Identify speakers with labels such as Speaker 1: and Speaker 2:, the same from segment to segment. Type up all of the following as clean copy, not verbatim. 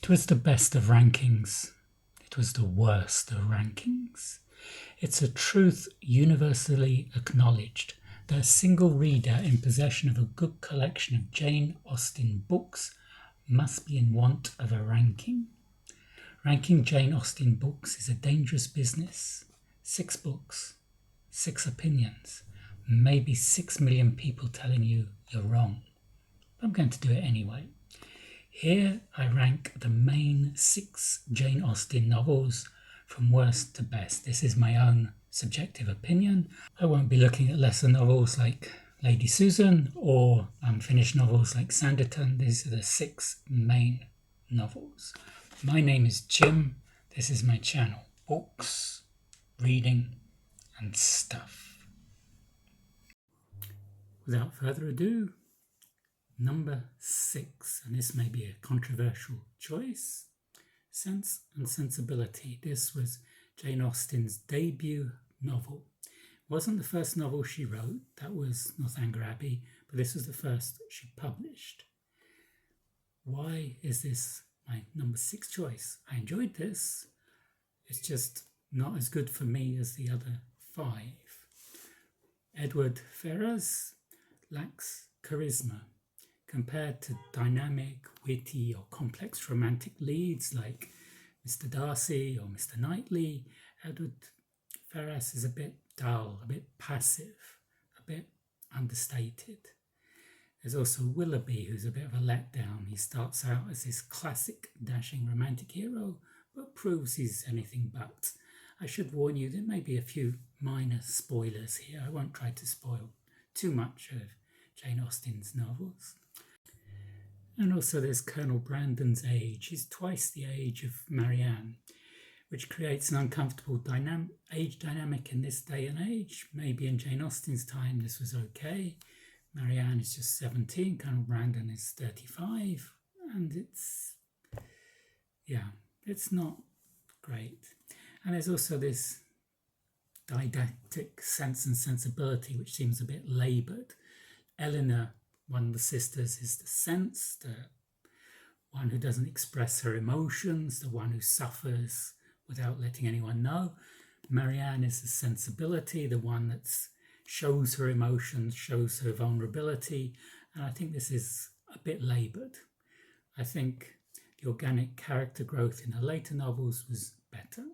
Speaker 1: It was the best of rankings. It was the worst of rankings. It's a truth universally acknowledged that a single reader in possession of a good collection of Jane Austen books must be in want of a ranking. Ranking Jane Austen books is a dangerous business. 6 books, 6 opinions, maybe 6 million people telling you you're wrong. But I'm going to do it anyway. Here I rank the main 6 Jane Austen novels from worst to best. This is my own subjective opinion. I won't be looking at lesser novels like Lady Susan or unfinished novels like Sanditon. These are the 6 main novels. My name is Jim. This is my channel. Books, reading and stuff. Without further ado, number 6, and this may be a controversial choice, Sense and Sensibility. This was Jane Austen's debut novel. It wasn't the first novel she wrote, that was Northanger Abbey, but this was the first she published. Why is this my number 6 choice? I enjoyed this. It's just not as good for me as the other 5. Edward Ferrars lacks charisma. Compared to dynamic, witty or complex romantic leads like Mr. Darcy or Mr. Knightley, Edward Ferrars is a bit dull, a bit passive, a bit understated. There's also Willoughby, who's a bit of a letdown. He starts out as this classic dashing romantic hero, but proves he's anything but. I should warn you, there may be a few minor spoilers here. I won't try to spoil too much of Jane Austen's novels. And also there's Colonel Brandon's age. He's twice the age of Marianne, which creates an uncomfortable age dynamic in this day and age. Maybe in Jane Austen's time this was okay. Marianne is just 17, Colonel Brandon is 35, and it's not great. And there's also this didactic Sense and Sensibility, which seems a bit laboured. Eleanor, one of the sisters, is the sense, the one who doesn't express her emotions, the one who suffers without letting anyone know. Marianne is the sensibility, the one that shows her emotions, shows her vulnerability, and I think this is a bit laboured. I think the organic character growth in her later novels was better.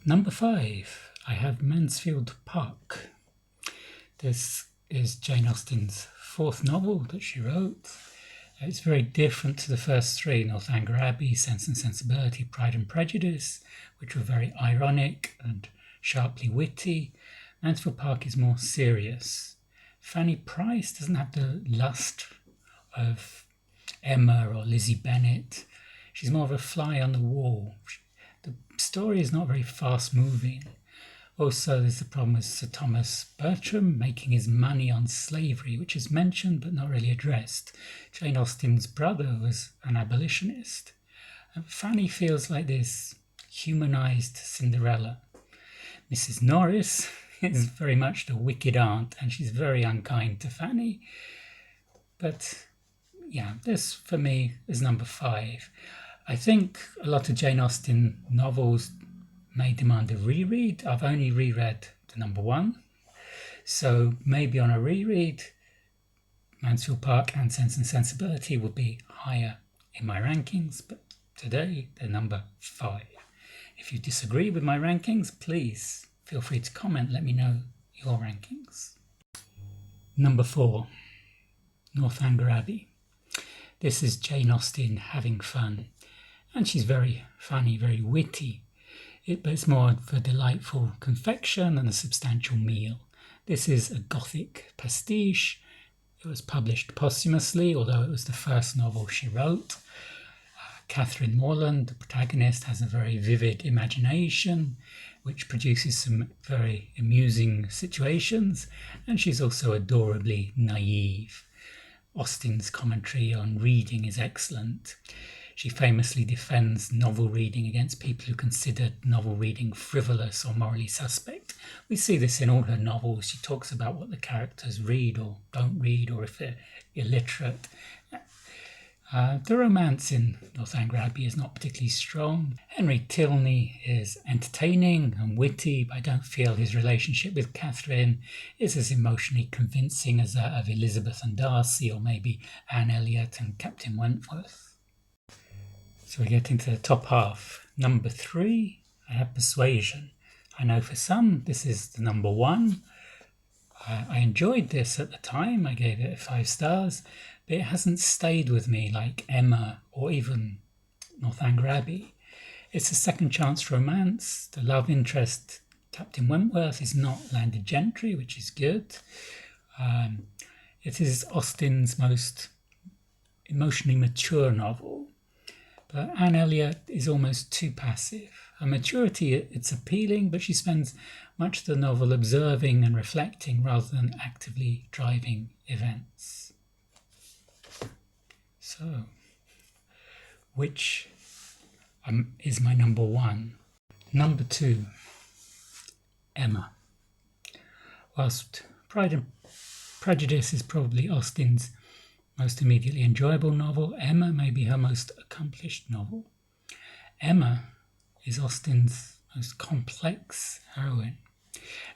Speaker 1: Number 5, I have Mansfield Park. This is Jane Austen's 4th novel that she wrote. It's very different to the first 3, Northanger Abbey, Sense and Sensibility, Pride and Prejudice, which were very ironic and sharply witty. Mansfield Park is more serious. Fanny Price doesn't have the lust of Emma or Lizzie Bennet. She's more of a fly on the wall. The story is not very fast moving. Also, there's the problem with Sir Thomas Bertram making his money on slavery, which is mentioned but not really addressed. Jane Austen's brother was an abolitionist. And Fanny feels like this humanised Cinderella. Mrs. Norris is very much the wicked aunt, and she's very unkind to Fanny. But yeah, this for me is number 5. I think a lot of Jane Austen novels may demand a reread. I've only reread the number 1. So maybe on a reread, Mansfield Park and Sense and Sensibility will be higher in my rankings, but today they're number 5. If you disagree with my rankings, please feel free to comment, let me know your rankings. Number 4, Northanger Abbey. This is Jane Austen having fun, and she's very funny, very witty. But it's more of a delightful confection than a substantial meal. This is a Gothic pastiche. It was published posthumously, although it was the first novel she wrote. Catherine Morland, the protagonist, has a very vivid imagination, which produces some very amusing situations, and she's also adorably naive. Austen's commentary on reading is excellent. She famously defends novel reading against people who considered novel reading frivolous or morally suspect. We see this in all her novels. She talks about what the characters read or don't read, or if they're illiterate. The romance in Northanger Abbey is not particularly strong. Henry Tilney is entertaining and witty, but I don't feel his relationship with Catherine is as emotionally convincing as that of Elizabeth and Darcy, or maybe Anne Elliot and Captain Wentworth. So we get into the top half. Number 3, I have Persuasion. I know for some this is the number 1. I enjoyed this at the time. I gave it 5 stars, but it hasn't stayed with me like Emma or even Northanger Abbey. It's a second chance romance. The love interest, Captain Wentworth, is not landed gentry, which is good. It is Austen's most emotionally mature novel, but Anne Elliot is almost too passive. Her maturity, it's appealing, but she spends much of the novel observing and reflecting rather than actively driving events. So, which is my number 1? Number 2, Emma. Whilst Pride and Prejudice is probably Austen's most immediately enjoyable novel, Emma may be her most accomplished novel. Emma is Austen's most complex heroine.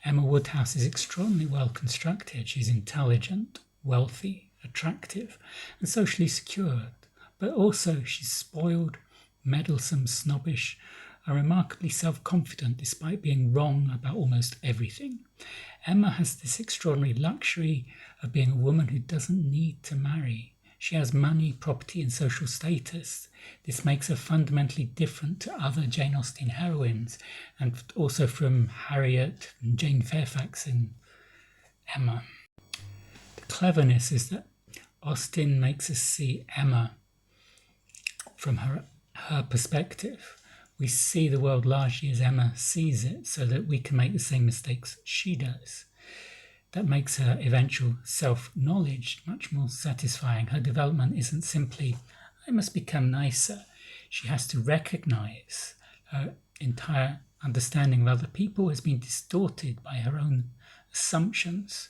Speaker 1: Emma Woodhouse is extraordinarily well constructed. She's intelligent, wealthy, attractive, and socially secured, but also she's spoiled, meddlesome, snobbish, and remarkably self-confident despite being wrong about almost everything. Emma has this extraordinary luxury of being a woman who doesn't need to marry. She has money, property, and social status. This makes her fundamentally different to other Jane Austen heroines, and also from Harriet and Jane Fairfax in Emma. The cleverness is that Austen makes us see Emma from her perspective. We see the world largely as Emma sees it, so that we can make the same mistakes she does. That makes her eventual self-knowledge much more satisfying. Her development isn't simply, I must become nicer. She has to recognise her entire understanding of other people has been distorted by her own assumptions.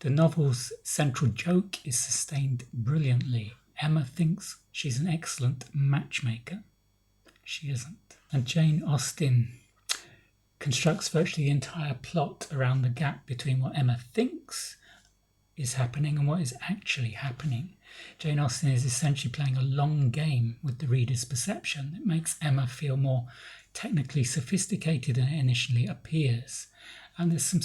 Speaker 1: The novel's central joke is sustained brilliantly. Emma thinks she's an excellent matchmaker. She isn't. And Jane Austen constructs virtually the entire plot around the gap between what Emma thinks is happening and what is actually happening. Jane Austen is essentially playing a long game with the reader's perception. It makes Emma feel more technically sophisticated than it initially appears. And there's some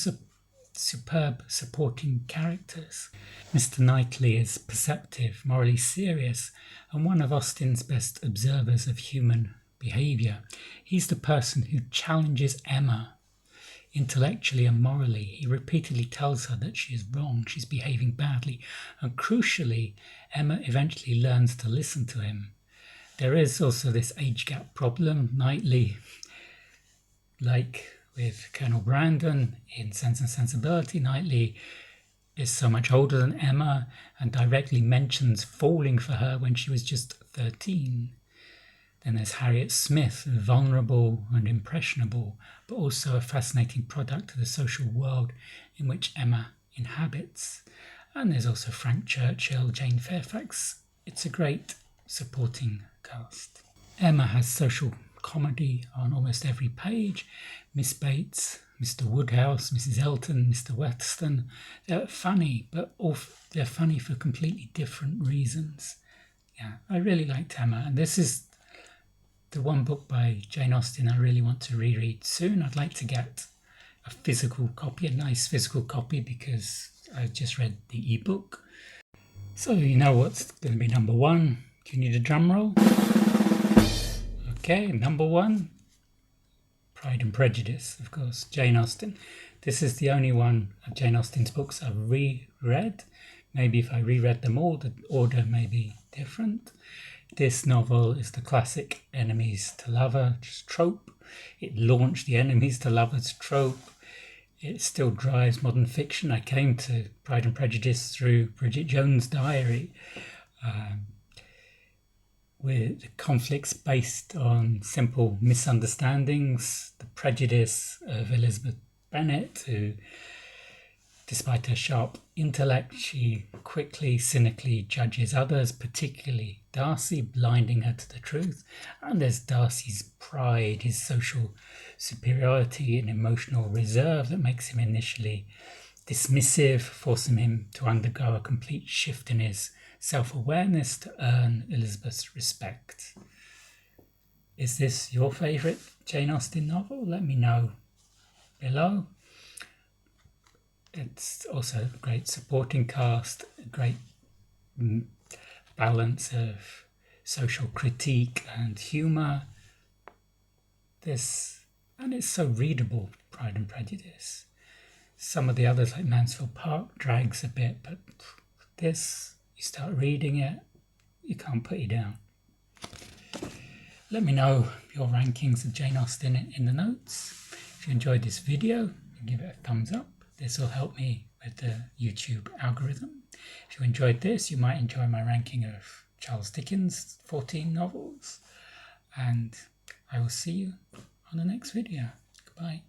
Speaker 1: superb supporting characters. Mr. Knightley is perceptive, morally serious, and one of Austen's best observers of human behaviour. He's the person who challenges Emma intellectually and morally. He repeatedly tells her that she is wrong, she's behaving badly, and crucially, Emma eventually learns to listen to him. There is also this age gap problem. Knightley, like with Colonel Brandon in Sense and Sensibility, Knightley is so much older than Emma and directly mentions falling for her when she was just 13. Then there's Harriet Smith, vulnerable and impressionable, but also a fascinating product of the social world in which Emma inhabits. And there's also Frank Churchill, Jane Fairfax. It's a great supporting cast. Emma has social comedy on almost every page. Miss Bates, Mr. Woodhouse, Mrs. Elton, Mr. Weston. They're funny, but they're funny for completely different reasons. Yeah, I really liked Emma, and this is the one book by Jane Austen I really want to reread soon. I'd like to get a physical copy, a nice physical copy, because I just read the ebook. So you know what's going to be number 1. Do you need a drum roll? Okay, number 1, Pride and Prejudice, of course, Jane Austen. This is the only one of Jane Austen's books I've reread. Maybe if I reread them all, the order may be different. This novel is the classic enemies to lovers trope. It launched the enemies to lovers trope. It still drives modern fiction. I came to Pride and Prejudice through Bridget Jones' Diary, with the conflicts based on simple misunderstandings, the prejudice of Elizabeth Bennet, who Despite her sharp intellect, she quickly, cynically judges others, particularly Darcy, blinding her to the truth. And there's Darcy's pride, his social superiority and emotional reserve that makes him initially dismissive, forcing him to undergo a complete shift in his self-awareness to earn Elizabeth's respect. Is this your favourite Jane Austen novel? Let me know below. It's also a great supporting cast, a great balance of social critique and humour. And it's so readable, Pride and Prejudice. Some of the others, like Mansfield Park, drags a bit, but this, you start reading it, you can't put it down. Let me know your rankings of Jane Austen in the notes. If you enjoyed this video, give it a thumbs up. This will help me with the YouTube algorithm. If you enjoyed this, you might enjoy my ranking of Charles Dickens' 14 novels. And I will see you on the next video. Goodbye.